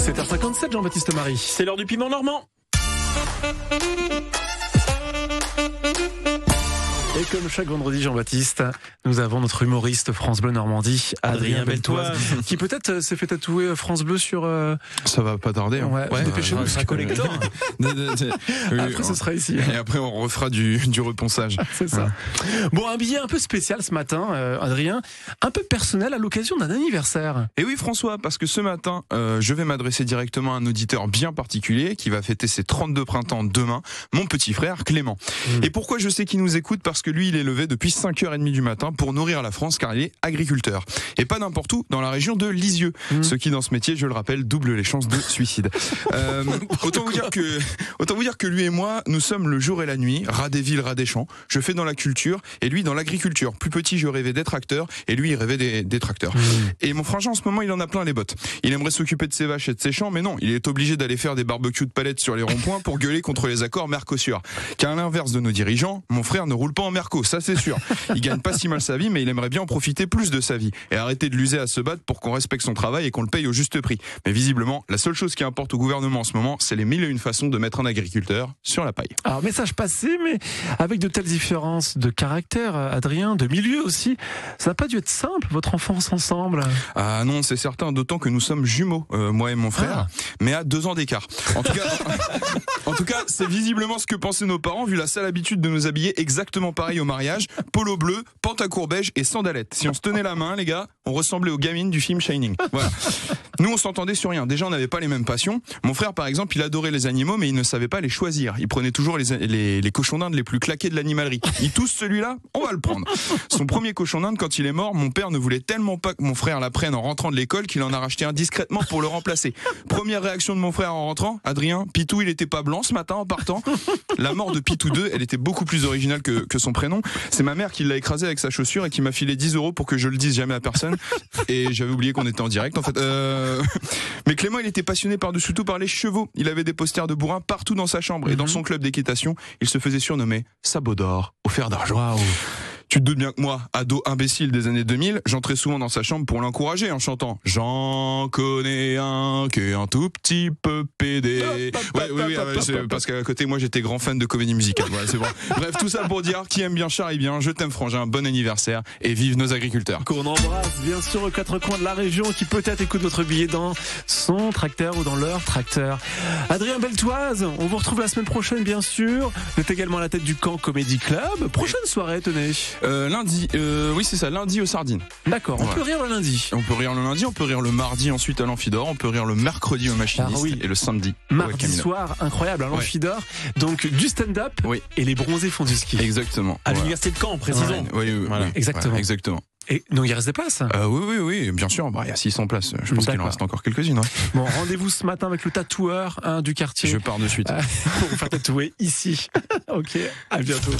7h57, Jean-Baptiste Marie. C'est l'heure du piment normand. Et comme chaque vendredi, Jean-Baptiste, nous avons notre humoriste France Bleu Normandie, Adrien Beltoise, qui peut-être s'est fait tatouer France Bleu sur... Ça va pas tarder. Hein. Ouais, dépêchez-vous. C'est un collector. Après, ce sera ici. Et après, on refera du reponçage. C'est ça. Bon, un billet un peu spécial ce matin, Adrien, un peu personnel à l'occasion d'un anniversaire. Et oui, François, parce que ce matin, je vais m'adresser directement à un auditeur bien particulier qui va fêter ses 32 printemps demain, mon petit frère Clément. Et pourquoi je sais qu'il nous écoute? Parce que lui, il est levé depuis 5h30 du matin pour nourrir la France, car il est agriculteur. Et pas n'importe où, dans la région de Lisieux. Ce qui, dans ce métier, je le rappelle, double les chances de suicide. Autant vous dire que lui et moi, nous sommes le jour et la nuit, rat des villes, rat des champs. Je fais dans la culture et lui dans l'agriculture. Plus petit, je rêvais d'être acteur et lui, il rêvait des tracteurs. Et mon frangin, en ce moment, il en a plein les bottes. Il aimerait s'occuper de ses vaches et de ses champs, mais non, il est obligé d'aller faire des barbecues de palettes sur les ronds-points pour gueuler contre les accords Mercosur. Car à l'inverse de nos dirigeants, mon frère ne roule pas en Merco, ça c'est sûr. Il gagne pas si mal sa vie, mais il aimerait bien en profiter plus de sa vie et arrêter de l'user à se battre pour qu'on respecte son travail et qu'on le paye au juste prix. Mais visiblement, la seule chose qui importe au gouvernement en ce moment, c'est les 1001 façons de mettre un agriculteur sur la paille. Alors, message passé, mais avec de telles différences de caractère, Adrien, de milieu aussi, ça n'a pas dû être simple, votre enfance ensemble. Ah non, c'est certain, d'autant que nous sommes jumeaux, moi et mon frère, mais à 2 ans d'écart. En tout cas, c'est visiblement ce que pensaient nos parents, vu la sale habitude de nous habiller exactement pareil au mariage, polo bleu, pantacourt beige et sandalettes. Si on se tenait la main, les gars, on ressemblait aux gamines du film Shining. Voilà. Nous, on s'entendait sur rien. Déjà, on n'avait pas les mêmes passions. Mon frère, par exemple, il adorait les animaux, mais il ne savait pas les choisir. Il prenait toujours les cochons d'Inde les plus claqués de l'animalerie. Il tousse celui-là, on va le prendre. Son premier cochon d'Inde, quand il est mort, mon père ne voulait tellement pas que mon frère l'apprenne en rentrant de l'école qu'il en a racheté un discrètement pour le remplacer. Première réaction de mon frère en rentrant, Adrien, Pitou, il était pas blanc ce matin en partant. La mort de Pitou 2, elle était beaucoup plus originale que son prénom. C'est ma mère qui l'a écrasé avec sa chaussure et qui m'a filé 10 € pour que je le dise jamais à personne. Et j'avais oublié qu'on était en direct, en fait. Mais Clément, il était passionné par-dessus tout par les chevaux. Il avait des posters de bourrin partout dans sa chambre. Et dans son club d'équitation, il se faisait surnommer Sabot d'or au fer d'argent. Waouh. Tu te doutes bien que moi, ado imbécile des années 2000, j'entrais souvent dans sa chambre pour l'encourager en chantant « J'en connais un qui est un tout petit peu pédé ». Parce qu'à côté, moi, j'étais grand fan de comédie musicale. Voilà, c'est bon. Bref, tout ça pour dire qui aime bien charrie bien, je t'aime frangin, bon anniversaire et vive nos agriculteurs. Qu'on embrasse bien sûr aux 4 coins de la région qui peut-être écoute votre billet dans son tracteur ou dans leur tracteur. Adrien Beltoise, on vous retrouve la semaine prochaine bien sûr. Vous êtes également à la tête du Camp Comedy Club. Prochaine soirée, tenez. Lundi, oui c'est ça, lundi aux Sardines. D'accord, on peut rire le lundi. On peut rire le lundi, on peut rire le mardi ensuite à l'Amphidor, on peut rire le mercredi au Machiniste et le samedi mardi soir, incroyable à l'Amphidor. Donc du stand-up et les bronzés font du ski. Exactement. À l'université de Caen, précisons. Oui, exactement. Voilà, exactement. Et donc il reste des places Oui, bien sûr. Il y a 600 places. Je pense qu'il en reste encore quelques-unes. Ouais. Bon, rendez-vous ce matin avec le tatoueur du quartier. Je pars de suite. Pour vous faire tatouer ici. Ok, à bientôt.